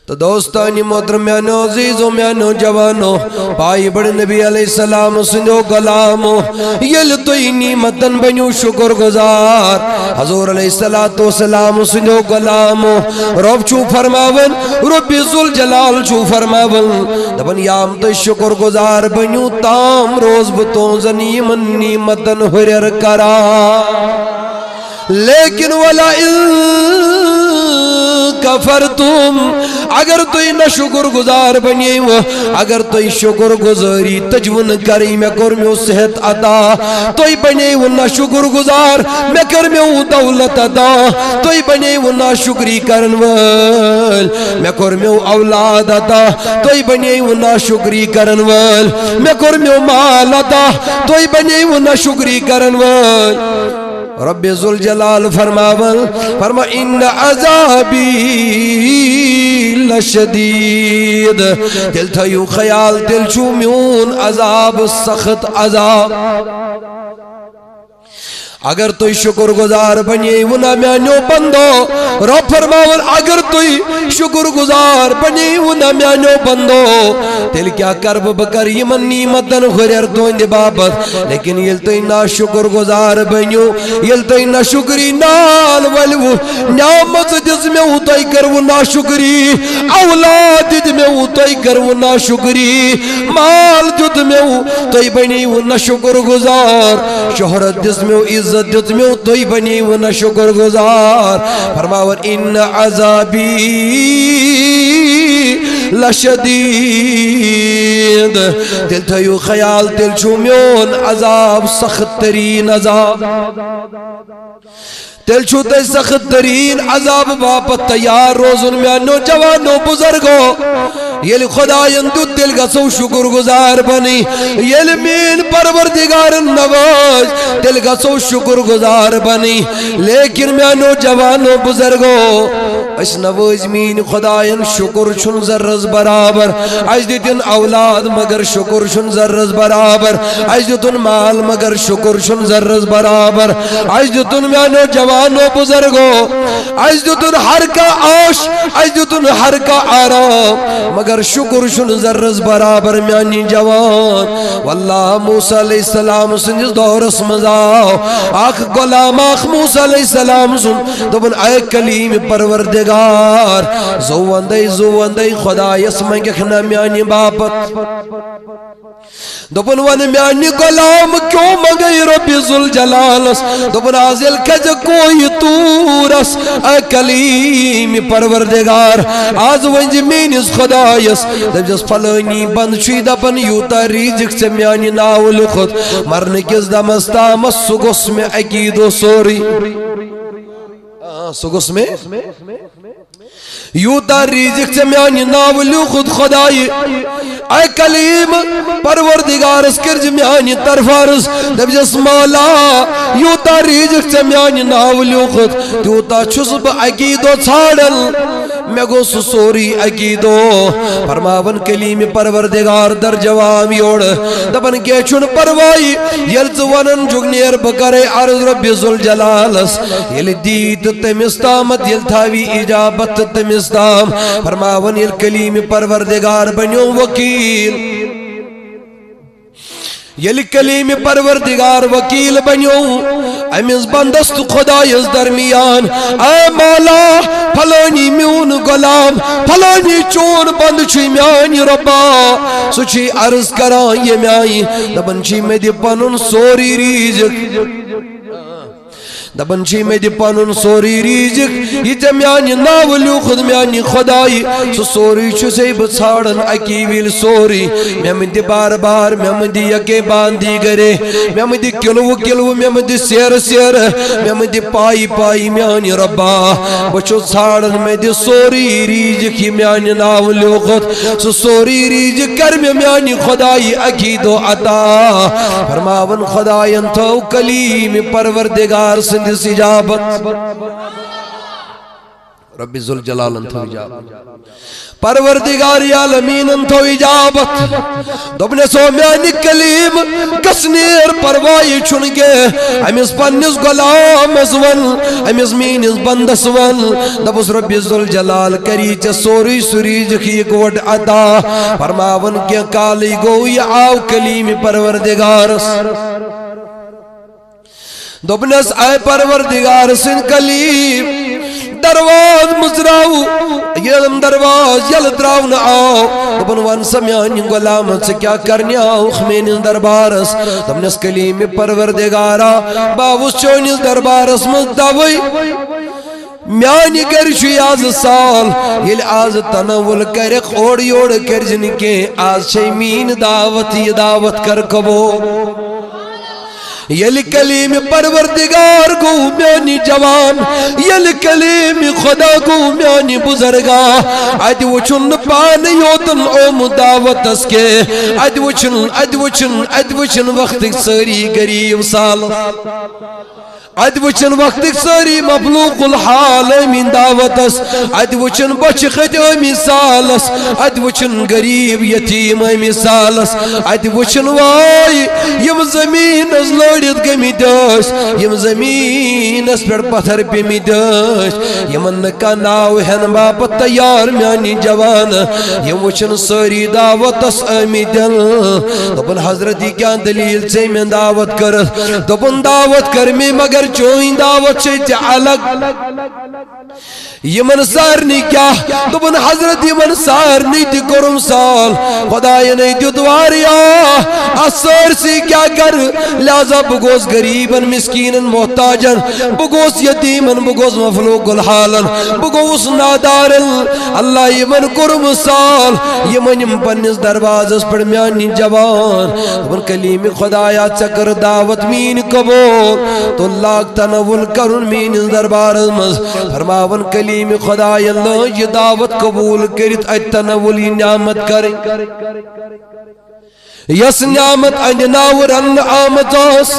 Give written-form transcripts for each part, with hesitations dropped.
تو دوستانی محترمیانو عزیزو میانو جوانو پائی بڑ نبی علیہ السلام سنو غلامو یل توی نعمتن بنیو شکر گزار حضور علیہ السلام سنو غلامو رب چو فرماون رب ذوالجلال چو فرماون دبن یام تو شکر گزار بنیو تام روز بتوں زنیمن نعمتن حرر کرا لیکن ولا کفرتم اگر توی نہ شکر گزار بنی و اگر توی شکر گزاری تجون کری میں کرمیو صحت عطا توی بنی و نہ شکر گزار میں کرمیو دولت عطا توی بنی و نہ شکری کرن وال میں کرمیو اولاد عطا توی بنی و نہ شکری کرن وال میں کرمیو مال عطا توی بنی و نہ شکری کرن وال رب ذوالجلال فرما ان عذابی لشدید دل تھیو خیال دل چومیون عذاب سخت عذاب اگر توی شکر گزار بنی ونا میانو بندو رب فرماون اگر توی شکر گزار بنی ونا میانو بندو تیل کیا کرب بکر یمن نعمتن خریر دوند بابت لیکن یل توی نا شکر گزار بنیو یل توی نا شکری نال ولو نعمت جز میں ہوتائی کرو نا شکری اولاد جد میں ہوتائی کرو نا شکری مال جد میں ہوتائی بنی ونا شکر گزار شہرت جز میں عزت جت میں توی بنی و نہ شکر گزار فرماور ان عذابی لشدید دل تھیو خیال دل چومیون عذاب سخت ترین عذاب دل چھوتے سخت ترین عذاب باپت تیار روزن میں نوجوانو بزرگو یل خدایان تو دل گسو شکر گزار بنی یل مین پروردگار نواز دل گسو شکر گزار بنی لیکن میں نوجوانو بزرگو اس نواز مین خدایان شکر چھن زرز برابر اج دیتن اولاد مگر شکر چھن زرز برابر اج دیتن مال مگر شکر چھن زرز برابر اج دیتن میں نوجوانو بزرگو اج دیتن ہر کا عاش اج دیتن ہر کا آرام مگر شکر شن زرز برابر میانی جوان واللہ موسیٰ علیہ السلام سنجز دور اسمزاو آخ غلام آخ موسیٰ علیہ السلام سن دبن اے کلیم پروردگار زواندی خدا یسمنگ اخنا میانی باپت دبن ون میانی غلام کیوں مگئی رب ذوالجلالس دبن آزل کج کوئی تورس اے کلیم پروردگار آز ونج مینس خدایس دب جس فلانی بند چوی دبن یوتا ریزک سے میانی ناول خود مرن کس دمستا مسگس میں عقید و سوری سگس میں یوتا ریزک سے میانی ناول خود خدای اے کلیم پروردگار اس کرج میانی طرفارس دب جس مولا یوتا ریزک سے میانی ناول خود یوتا چھسب عقید و چھاڑل میں گو سوری عقیدو فرماون کلیم پروردگار در جوام یوڑ دبن کے چن پروائی یلز ونن جگنیر بکر عرض رب ذوالجلالس یل دیت تمستامت یل تھاوی اجابت تمستام فرماون یل کلیم پروردگار بنیو وکیل یل کلیم پروردگار وکیل بنیو امیز بندست خدایز درمیان اے مولا پھلونی میون غلام پھلونی چون بند چوی میانی ربا سوچی عرض کران یہ میائی دبن چی میں دی پنن سوری ریزک دبن چی میں دی پنن سوری ریزک یہ میانی ناولیو خود میانی خدای سو سوری چو سے بچھاڑن اکیویل سوری میں دی بار بار میں دی یکے باندی گرے میں دی کلو کلو میں دی سیر سیر میں دی پائی پائی میانی ربا بچو چھاڑن میں دی سوری ریزک یہ میانی ناولیو خود سو سوری ریزک کر میں میانی خدای اکید و عطا فرماون خدای انتو کلیم پروردگار سن اجابت رب ذوالجلال انتو اجابت پروردگار عالمین انتو اجابت دوبنے سو میانی کلیم کسنیر پروائی چھنگے امیس پنیس غلام ازون امیس مینس بندس ون دبس رب ذوالجلال کری چا سوری سوری جکی گوڑ عطا فرماون کیا کالی گوئی آو کلیم پروردگارس دوبنس آئے پروردگار سن کلیم درواز مزراو یلم درواز یل دراو نا آو دبن وان سمیانی غلامت سے کیا کرنی آو خمین دربارس دبنس کلیم پروردگارا باوس چونیس دربارس مزدوی میانی کرشی آز سال یل آز تنول کرق اوڑ یوڑ کرجن کے آز شیمین دعوت یہ دعوت کر کبو یل کلیم پروردگار گو میانی جوان یل کلیم خدا گو میانی بزرگا اد وچن پان یوتن اوم دعوت اس کے اد وچن وقت سری غریب سال اد وچن وقت ساری مبلوغ الحال من دعوتس اد وچن بچ خد مثالس اد وچن غریب یتیم مثالس اد وچن وائی یم زمین از لڑت گمی دس یم زمین اس پر پتھر پیمی دس یمن کا ناو ہن باپ تیار میانی جوان یم وچن ساری دعوتس امی دل دبن حضرتی کیا دلیل سے میں دعوت کر دبن دعوت کر میں مگر چوئیں دعوت سے الگ یمن سارنی کیا دبن حضرت یمن سارنی تی کرم سال خدای نہیں تی دواریا اثر سی کیا کر لہذا بگوز غریبن مسکینن محتاجن بگوز یتیمن بگوز مفلوق الحالن بگوز نادارن اللہ یمن کرم سال یمن پنس دروازس پر میانی جوان دبن کلیم خدایا چکر دعوت مین قبول تو اللہ تنول کرن مین دربار مز فرماون کلیم خدای اللہ یہ دعوت قبول کرت ات تنولی نعمت کریں یس نعمت انجناو رن آمداس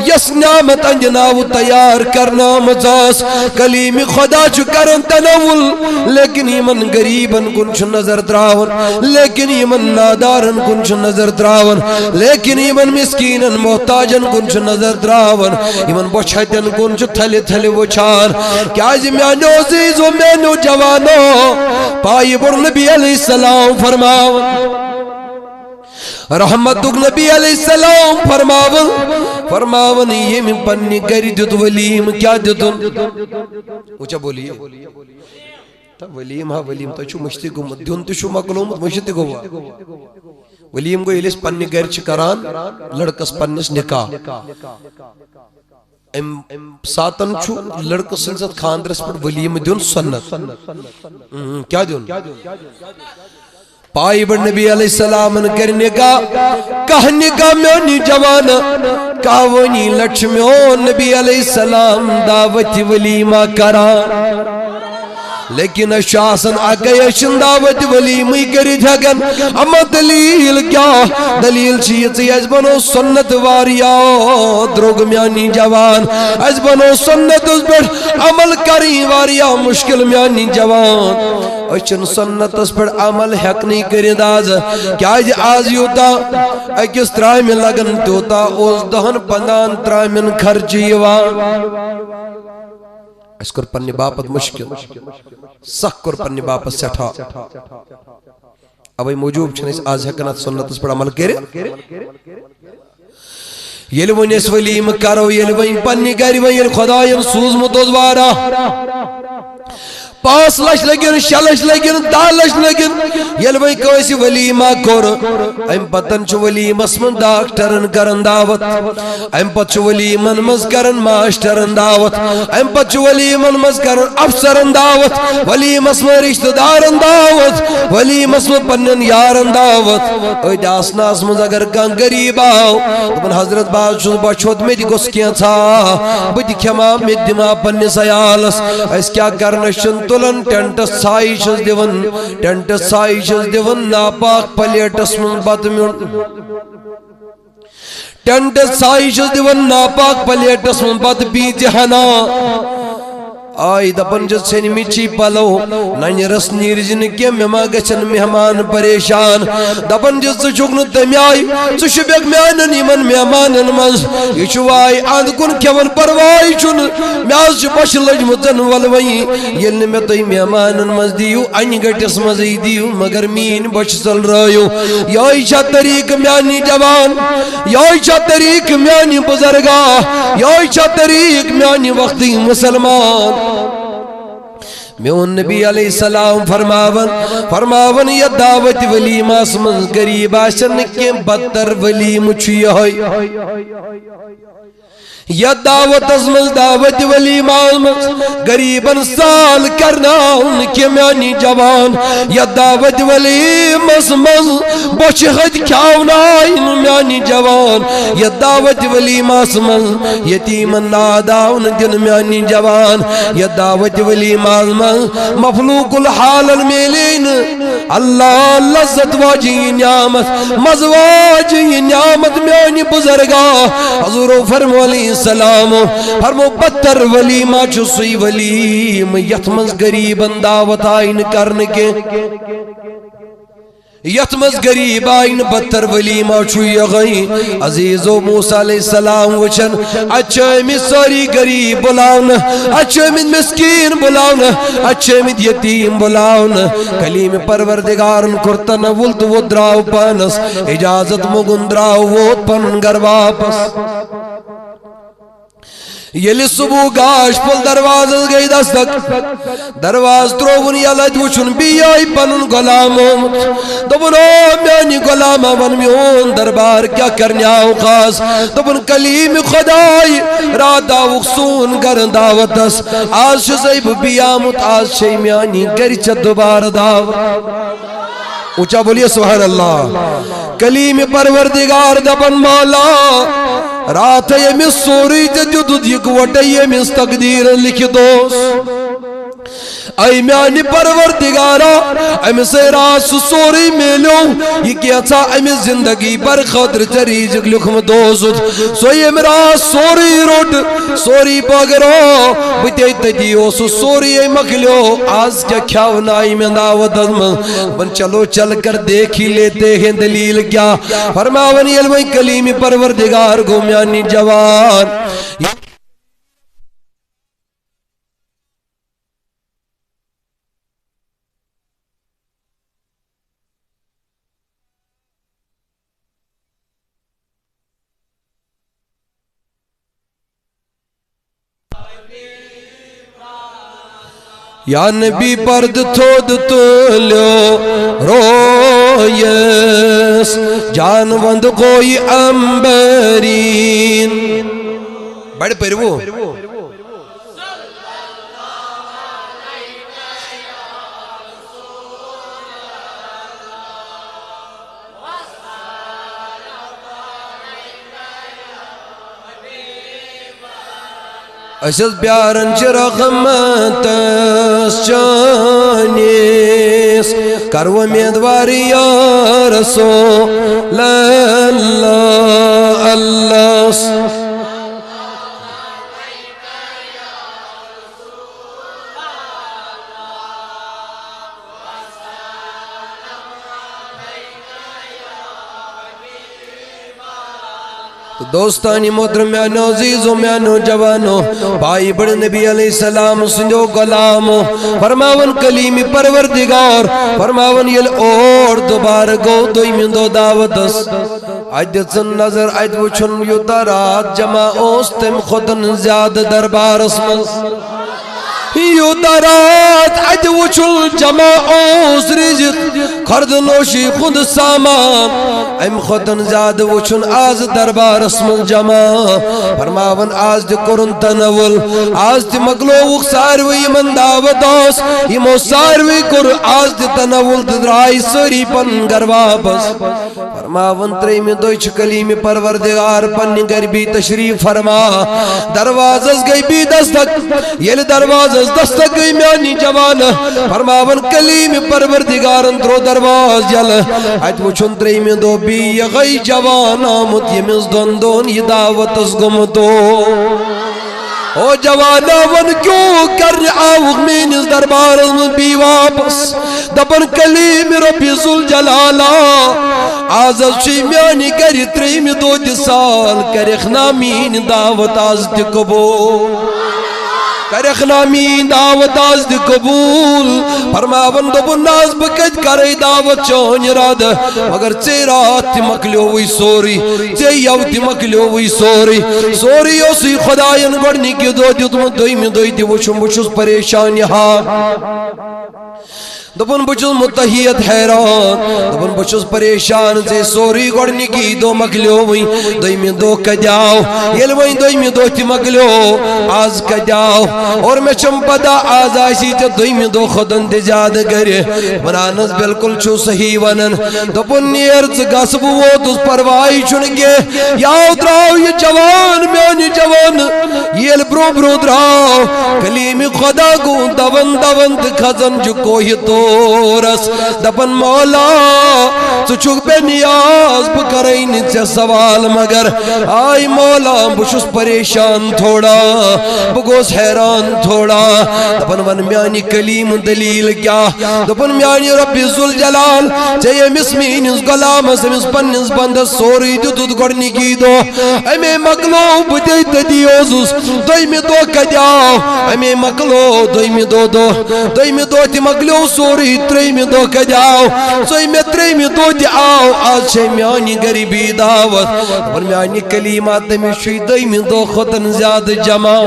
یس نعمت انجناو تیار کرنا آمداس کلیم خدا چو کرن تنول لیکن ایمن غریبن کنچ نظر دراون لیکن ایمن نادارن کنچ نظر دراون لیکن ایمن مسکینن محتاجن کنچ نظر دراون ایمن بچھتن کنچ تھلی تھلی وچار کیا جی میانو عزیزو میانو جوانو پائی بر نبی علیہ السلام فرماون رحمت نبی علیہ السلام فرماون یہ من پنی کری دیت ولیم کیا دیتن اچھا بولیے ولیم ہاں ولیم تو چھو مشتی گو دیون تو چھو مقلوم مشتی گو ولیم گو ایلیس پنی گر چکران لڑکس پنیس نکاح ساتن چھو لڑکس سنزت خاندرس پر ولیم دیون سنت کیا دیون پائی بڑھ نبی علیہ السلام کرنے کا کہنے کا میانی جوان کہونی لچمیوں نبی علیہ السلام دعوت ولیمہ کرا لیکن شاسن آگئی اشن دعوت ولیمی کری تھگن اما دلیل کیا دلیل چیتی از بنو سنت واریا دروگ میانی جوان از بنو سنت اس پر عمل کری واریا مشکل میانی جوان اشن سنت اس پر عمل حق نہیں کری داز کیا جی آز یوتا اکس ترائی میں لگن توتا اس دہن پندان ترائی من خرچی اس کر پنی باپت مشکل سخ کر پنی باپت سٹھا ابھی موجود چھنے اس آز حقنات سنت اس پر عمل کرے یلوین اس ولیم کرو یلوین پنی گری وین خدایم سوز متوزوارا 5 لچھ لگن 6 لچھ لگن 10 لچھ لگن یلوئی کوئی ولیمہ کور ایم پتن چو ولیمس من ڈاکٹرن کرن دعوت ایم پت چو ولیمن مز کرن ماسٹرن دعوت ایم پت چو ولیمن مز کرن افسرن دعوت ولیمس من رشتہ دارن دعوت ولیمس من پنن یارن دعوت اوی داسناس من اگر کان غریب آو دبن حضرت باز چوز بچوت میں دی گس کیا تھا بدی کھما میں دما پنن سیالس اس کیا کرنشن تلن ٹینٹس سائیشز دیون ٹینٹس سائیشز دیون ناپاک پلیٹس من باتمیون ٹینٹس سائیشز دیون ناپاک پلیٹس من بات بی جہنا آئی دپن جو سن میچی پلو ننی رس نیرجن کے مما گچن مہمان پریشان دپن جو چکن تمی آئی چشبیک میانن ایمن مہمانن مز یہ چوائی آند کن کیون پروائی چن میاز چو پش لجمتن والوئی یلن میں توی مہمانن مز دیو آئین گٹس مزی دیو مگر مین بچ سل رایو یائی چا طریق میانی جوان یائی چا طریق میانی بزرگا یائی چا طریق میانی وقتی مسلمان میون نبی علیہ السلام فرماون یا دعوت ولیم آسمن قریب آشن کے بدتر ولیم چھوئی ہوئی یا دعوت ازمز دعوت ولیم آسمن قریباً سال کرنا ان کے میانی جوان یا دعوت ولیم آسمن بچ خد کھاؤنا ان میانی جوان یا دعوت ولیم آسمن یتیم نادا ان دن میانی جوان یا دعوت ولیم آسمن مفلوق الحال المیلین اللہ لذت واجی نعمت مزواجی نعمت میانی بزرگا حضور فرمو علیہ السلام فرمو بدتر ولیمہ چو سوی ولیم یتمز غریباً دعوت آئین کرنے کے یتمز غریب آئین بدتر ولیمہ چھوئی غئی عزیز و موسیٰ علیہ السلام وچن اچھا امید ساری غریب بلاؤن اچھا امید مسکین بلاؤن اچھا امید یتیم بلاؤن کلیم پروردگارن کرتن ولد و دراؤ پانس اجازت مگن دراؤ ووت پن گر واپس یلی صبح گاش پل دروازہ گئی دستک درواز تروون یلد وچن بی آئی پنن غلاموں دبن او میانی غلامہ ون میون دربار کیا کرنے آؤ خاص دبن کلیم خدای راتا وقسون گر دعوتس آج شزیب بی آمت آج شی میانی گری چھ دوبار دعوت اچھا بولیے سبحان اللہ کلیم پروردگار دبن مولا رات یمیس سوری جدد یک وٹی یمیس تقدیر لکھ دوست اے میانی پروردگارا امی سے راس سوری میلو یہ کیا تھا امی زندگی پر خطر چریجک لکھم دوزد سوئی امی راس سوری روٹ سوری پاگرو بیتے تدیو سو سوری مکلو آز کیا کھاونائی میں دعوت من چلو چل کر دیکھی لیتے ہیں دلیل کیا فرماونی علمی کلیم پروردگار گو میانی جوان یا نبی پرد تھود تولو رویس جان وند کوئی امبرین بڑھ پر وہ اسیز بیارن چی رغمتس چانیس کرو امیدواری یا رسول اللہ اللہ دوستانی محترم میانو عزیزو میانو جوانو بھائی بڑے نبی علیہ السلام سنجو غلامو فرماون کلیمی پروردگار فرماون یل اور دوبار گو دوئی من دو دعوتس آجد سن نظر آجد وچن یو تارات جمع اوستم خودن زیاد دربار اسمس یو دارات عد وچل جمع اوز رزق خرد نوشی خود سامان ام خودن زیاد وچن آز دربار اسم جمع فرماون آز دی قرن تنول آز دی مغلوق ساروی من دعوت آس یمو ساروی کر آز دی تنول درائی سری پن گر واپس فرماون تریم دوچ کلیم پروردگار پن گر بھی تشریف فرما دروازز گئی بھی دستک یل دروازز دستک گئی میانی جوان فرماون کلیم پروردگارن درو درواز جل آیت وچن تریم دو بھی یغی جوان آمد یمز دون دون یہ دعوت از گم دو او جوانا ون کیوں کر آوغ مینس دربار بی واپس دبن کلیم ربی ذوالجلالا آزاز چی میانی کری تریم دو دی سال کرخنا مین دعوت آز دی قبول کرخنا مین دعوت آز دی قبول فرماون دبن ناز بکت کری دعوت چون راد مگر تی رات تی مکلیوی سوری تی یو تی مکلیوی سوری اسی خدایان گوڑنی کی دو دیتم دوی دوی دی وچم بچوز پریشان یہاں دبن بچوز متحیت حیران دبن بچوز پریشان سے سوری گوڑنی کی دو مکلیوی دوی میں دو کجاو یلوین دوی میں دو تی مکلیو آز کجاو اور میں چم پدا آز آئیسی چا دوی میں دو خودن دی جاد گرے منانس بالکل چو صحیح ونن دبن نیرز گسب وہ دوز پروائی چنگے یاو دراو یہ جوان میانی جوان یہ برو دراو کلیم خدا کو دون خزن جو کوئی تورس دبن مولا تو چک بے نیاز بکرین سے سوال مگر آئی مولا بشس پریشان تھوڑا بگوس حیران تھوڑا دبن ون میانی کلیم دلیل کیا دبن میانی ربی ذوالجلال چاہیے مسمین اس غلام سمس پنس بند سوری دود گڑنی کی دو امی مقلوب دیت دیوزس دوی میں دو کجاو امی مقلوب دوی میں دو تی مقلوب سوری تری میں دو کجاو سوی میں تری میں دو تی آو آج چھے میانی غریبی دعوت اور میانی کلیمات میں شوی دوی میں دو خودن زیاد جمع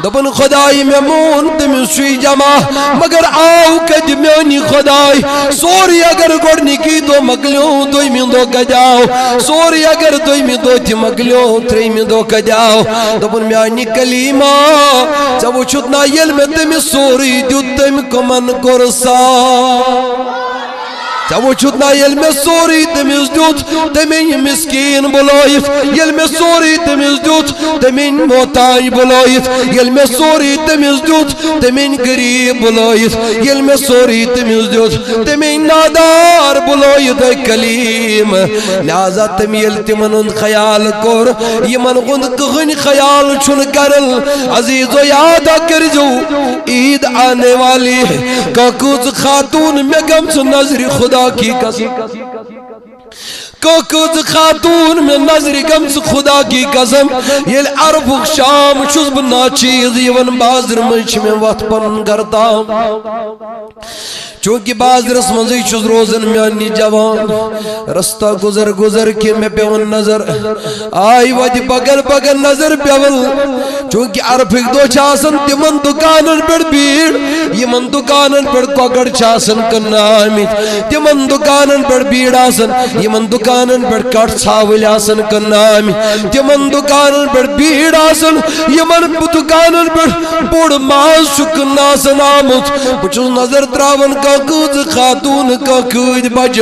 دبن خدای میمون تم سوی جمع مگر آو کج میانی خدای سوری اگر گوڑنی کی دو مگلیوں دوی میں دو کجاو سوری اگر دوی میں دو تی مگلیوں تری میں دو کجاو دبن میانی کلیمہ چاو چھتنا یل میں تم سوری جو تم کمن کرسا چاو چھتنا یل میں سوری تمیز دوت تمین مسکین بلویت یل میں سوری تمیز دوت تمین موتائی بلویت یل میں سوری تمیز دوت تمین گریب بلویت یل میں سوری تمیز دوت تمین نادار بلویت کلیم لہذا تمیل تمن خیال کر یمن غند کغن خیال چن کرل عزیز و یادا کر جو عید آنے والی ہے کاکوز خاتون میں گمس نظر خدا کی قسم کوکوز خاتون میں نظر گمس خدا کی قسم یہ عرب شام شزب ناچیز یون بازر منچ میں وقت پن کرتا چونکہ بازر اسمنزی چوز روزن میانی جوان رستہ گزر کے میں پیون نظر آئی وجہ بگر نظر پیون چونکہ عرفک دو چاسن تمن دکانن پر بھیڑ یمن دکانن پر کوکڑ چاسن کرنا آمید تمن دکانن پر بھیڑ آسن یمن دکانن پر کٹ ساول آسن کرنا آمید تمن دکانن پر بھیڑ آسن یمن دکانن پر بوڑ ماز شکن آسن آمد بچوز نظر تراون کاکوز خاتون کاکوز بج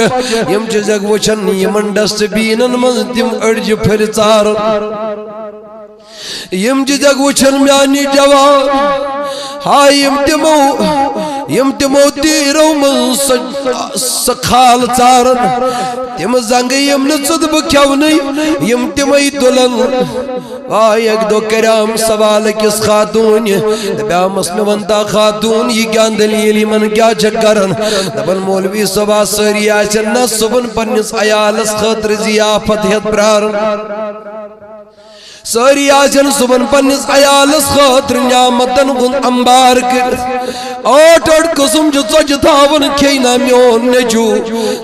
یم چیزک وچن یمن دست بینن من تم ارج پھر چارن یم چیزک وچن میانی جوان ہائی یم تمو تیرو من سخال چارن تم زنگ یم نصد بکیونی یم تمی دلن آئی ایک دو کرام سوال کس خاتون دبیا مسلمانتا خاتون یہ کیان دلیلی من کیا چکرن دبن مولوی صبح سری آچن نصبن پنس عیالس خطر زیافت ہت پرارن ساری آجن صبح پنس عیالس خاطر نعمتن گن انبار کر آٹھ قسم جو سجداون کھینا میون نجو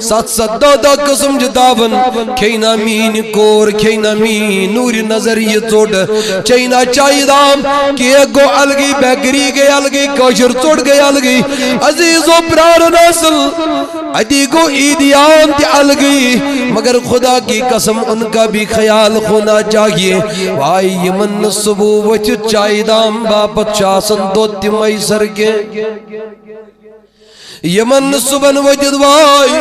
ست دادا قسم جداون کھینا مین کور کھینا مین نور نظر یہ توڑ چینا چائی دام کہ گو الگی بیگری گئی الگی کوشر توڑ گئی الگی عزیز و پرار ناسل ادی گو ایدیان تی الگی مگر خدا کی قسم ان کا بھی خیال ہونا چاہیے وائی یمن صبح وچ چائی دام باپت چاسن دو تیمائی سر کے یمن صبح وجد وائی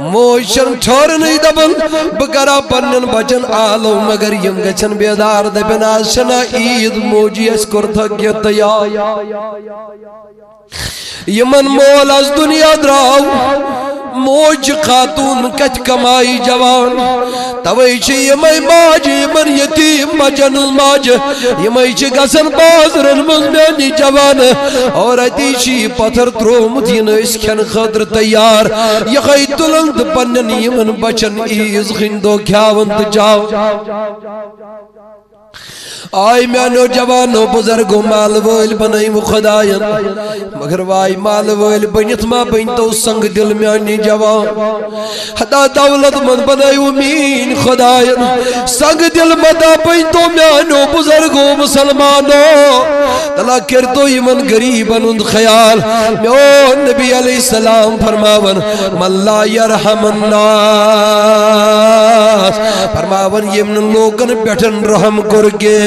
موشن ٹھور نہیں دبن بکرا پنن بچن آلو مگر یم گچن بیدار دبن آشنا عید موجی اسکر تھا تیا یمن مول از دنیا دراو موج خاتون کچ کمائی جوان توئی چھ یمائی ماج یمن یتیم مجن ماج یمائی چھ گسن بازرن مزمینی جوان اور اتی چھ پتھر ترومت ین اس کھن خطر تیار یخی تلند پنن یمن بچن ایز خندو کھاون تجاو آئی میانو جوانو بزرگو مال ویل بنائی خداین مگر وائی مال ویل بنیت ما بنتو سنگ دل میانی جوان حدا دولت من بنائی مین خداین سنگ دل مدا بنتو میانو بزرگو مسلمانو تلا کرتو یمن غریبن اند خیال میو نبی علیہ السلام فرماون من لا یرحم الناس فرماون یمن لوگن بیٹھن رحم کرگے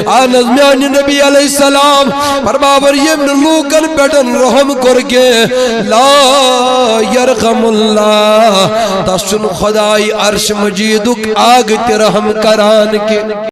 آنز میانی نبی علیہ السلام فرماور یمن لوگن بیٹن رحم کرگے لا یرحم اللہ تسن خدای عرش مجیدک آگت رحم کران کے